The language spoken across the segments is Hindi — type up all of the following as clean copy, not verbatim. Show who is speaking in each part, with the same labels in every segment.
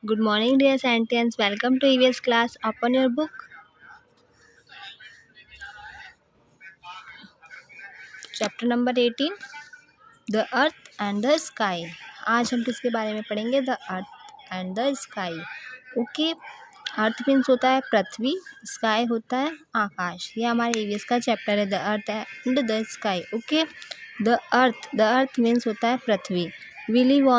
Speaker 1: Good morning, dear scientists. Welcome to EVS class. Open your book. Chapter number 18. The Earth and the Sky. आज हम किसके बारे में पढ़ेंगे? The Earth and the Sky. Okay. Earth means होता है पृथ्वी, स्काई होता है आकाश. ये हमारे EVS का चैप्टर है. The earth and the sky. Okay. The earth means होता है पृथ्वी. We live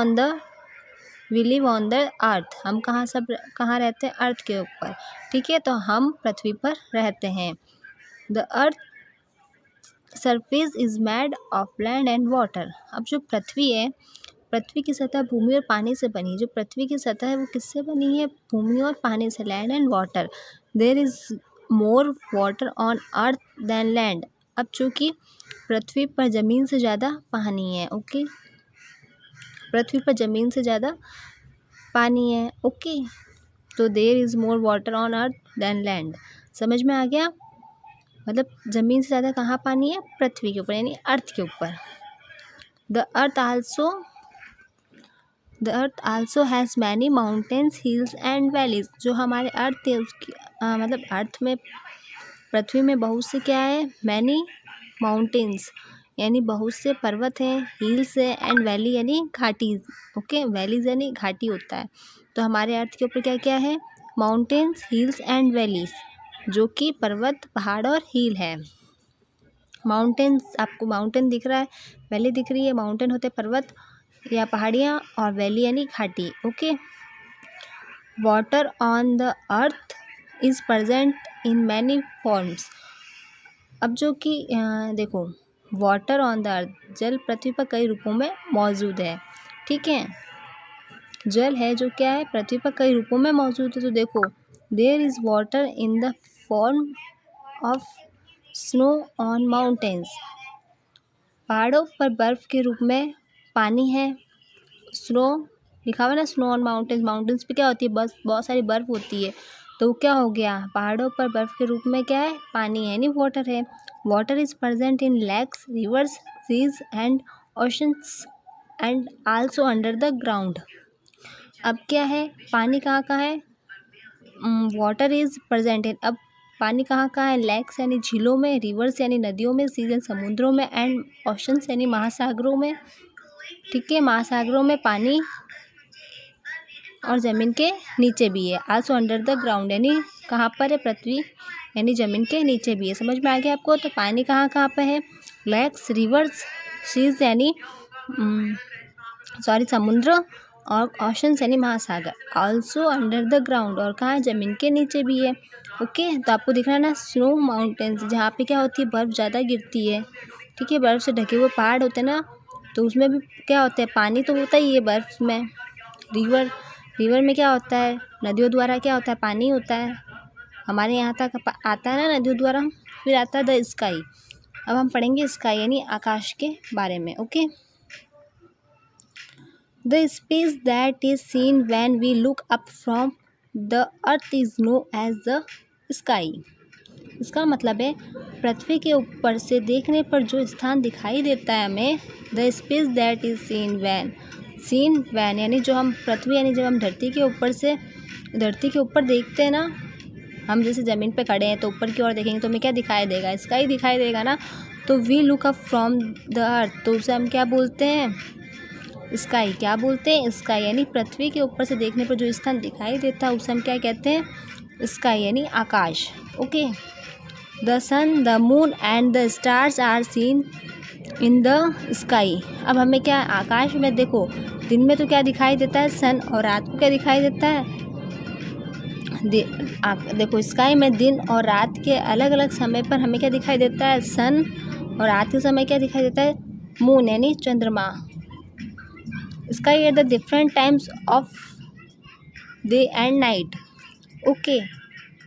Speaker 1: on the earth. हम कहाँ रहते हैं? अर्थ के ऊपर. ठीक है, तो हम पृथ्वी पर रहते हैं. The earth surface is made of land and water. अब जो पृथ्वी है, पृथ्वी की सतह भूमि और पानी से बनी. जो पृथ्वी की सतह है वो किससे बनी है? भूमि और पानी से. Land and water. There is more water on earth than land. अब चूँकि पृथ्वी पर ज़मीन से ज़्यादा पानी है. ओके, पृथ्वी पर ज़मीन से ज़्यादा पानी है. ओके, तो there is more water on earth than land. समझ में आ गया? मतलब ज़मीन से ज़्यादा कहाँ पानी है? पृथ्वी के ऊपर, यानी अर्थ के ऊपर. The earth also has many mountains, hills and valleys. जो हमारे अर्थ है उसकी मतलब अर्थ में, पृथ्वी में बहुत से क्या है? मैनी माउंटेन्स यानी बहुत से पर्वत हैं. हिल्स है एंड वैली यानी घाटी. ओके, वैलीज यानी घाटी होता है. तो हमारे अर्थ के ऊपर क्या क्या है? माउंटेन्स, हिल्स एंड वैलीज, जो कि पर्वत, पहाड़ और हिल है. माउंटेन्स, आपको माउंटेन दिख रहा है, वैली दिख रही है. माउंटेन होते हैं पर्वत या पहाड़ियाँ, और वैली यानी घाटी. Okay. Water on the earth is present in many forms. अब जो कि देखो, वाटर ऑन द अर्थ, जल पृथ्वी पर कई रूपों में मौजूद है. ठीक है, जल है जो क्या है? पृथ्वी पर कई रूपों में मौजूद है. तो देखो, there is water in the form of snow on mountains. पहाड़ों पर बर्फ़ के रूप में पानी है. स्नो लिखा हुआ ना, स्नो ऑन माउंटेन्स. माउंटेन्स पे क्या होती है? बस बहुत सारी बर्फ़ होती है. तो वो क्या हो गया? पहाड़ों पर बर्फ़ के रूप में क्या है? पानी है, यानी वाटर है. Water is present in lakes, rivers, seas and oceans and also under the ground. अब क्या है? पानी कहाँ कहाँ है? Water is present in. अब पानी कहाँ कहाँ है? लेक्स यानी झीलों में, रिवर्स यानी नदियों में, सीज यानी समुद्रों में, एंड ओशंस यानी महासागरों में. ठीक है, महासागरों में पानी और ज़मीन के नीचे भी है. आल्सो अंडर द ग्राउंड यानी कहाँ पर है? पृथ्वी यानी ज़मीन के नीचे भी है. समझ में आ गया आपको? तो पानी कहाँ कहाँ पर है? लेक्स, रिवर्स, सीज यानी समुद्र, और ओशंस यानी महासागर. आल्सो अंडर द ग्राउंड, और कहाँ है? ज़मीन के नीचे भी है. ओके, तो आपको दिख रहा है ना, स्नो माउंटेन्स, जहाँ पे क्या होती है? बर्फ़ ज़्यादा गिरती है. ठीक है, बर्फ़ से ढके हुए पहाड़ होते हैं ना, तो उसमें भी क्या होता है? पानी तो होता ही है बर्फ़ में. रिवर में क्या होता है? नदियों द्वारा क्या होता है? पानी होता है. हमारे यहाँ तक आता है ना नदियों द्वारा. फिर आता है द स्काई. अब हम पढ़ेंगे स्काई यानी आकाश के बारे में. Okay. The space that is seen when we look up from the earth is known as the sky. इसका मतलब है पृथ्वी के ऊपर से देखने पर जो स्थान दिखाई देता है हमें, the space that is seen when यानी जो हम पृथ्वी यानी जब हम धरती के ऊपर देखते हैं ना, हम जैसे ज़मीन पे खड़े हैं तो ऊपर की ओर देखेंगे तो हमें क्या दिखाई देगा? स्काई दिखाई देगा ना. तो we look up from the earth, तो उसे हम क्या बोलते हैं? स्काई. क्या बोलते हैं? स्काई यानी पृथ्वी के ऊपर से देखने पर जो स्थान दिखाई देता है उसे हम क्या कहते हैं? स्काई यानी आकाश. Okay. The sun, the moon and the stars are seen in the sky. अब हमें क्या आकाश में देखो, दिन में तो क्या दिखाई देता है? सन. और रात को क्या दिखाई देता है? देखो, स्काई में दिन और रात के अलग अलग समय पर हमें क्या दिखाई देता है? सन. और रात के समय क्या दिखाई देता है? मून यानी चंद्रमा. Sky at the different times of day and night. Okay,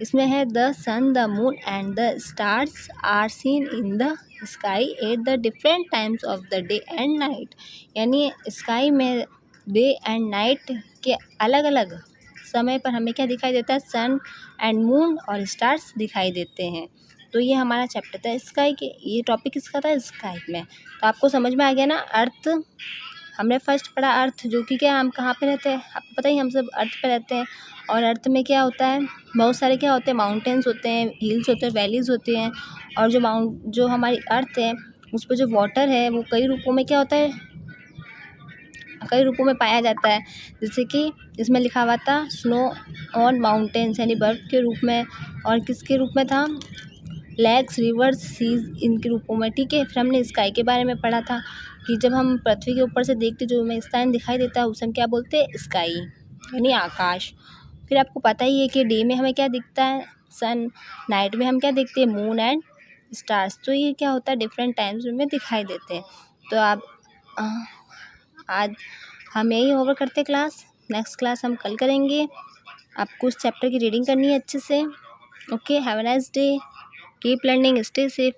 Speaker 1: इसमें है the sun, the moon and the stars are seen in the sky at the different times of the day and night. यानी स्काई में डे एंड नाइट के अलग अलग समय पर हमें क्या दिखाई देता है? सन एंड मून और स्टार्स दिखाई देते हैं. तो ये हमारा चैप्टर था स्काई के. ये टॉपिक किसका था? स्काई में. तो आपको समझ में आ गया ना, अर्थ हमने फर्स्ट पढ़ा अर्थ, जो कि क्या हम कहाँ पे रहते हैं, आपको पता ही हम सब अर्थ पे रहते हैं। और अर्थ में क्या होता है, बहुत सारे क्या होते हैं, माउंटेन्स होते हैं, हिल्स होते हैं, वैलीज़ होती हैं। और जो हमारी अर्थ है उस पर जो वाटर है वो कई रूपों में क्या होता है, कई रूपों में पाया जाता है। जैसे कि इसमें लिखा हुआ था स्नो ऑन माउंटेन्स, यानी बर्फ़ के रूप में, और किसके रूप में था, लेक्स, रिवर्स, सीज, इनके रूपों में, ठीक है। फिर हमने स्काई के बारे में पढ़ा था कि जब हम पृथ्वी के ऊपर से देखते जो हमें स्थान दिखाई देता है उसे हम क्या बोलते हैं, स्काई, यानी आकाश। फिर आपको पता ही है कि डे में हमें क्या दिखता है, सन, नाइट में हम क्या देखते हैं, मून एंड स्टार्स। तो ये क्या होता है, डिफरेंट टाइम्स में दिखाई देते हैं। तो आप आज हम यही ओवर करते क्लास, नेक्स्ट क्लास हम कल करेंगे। आपको उस चैप्टर की रीडिंग करनी है अच्छे से। Okay, have a nice day, keep learning, stay safe.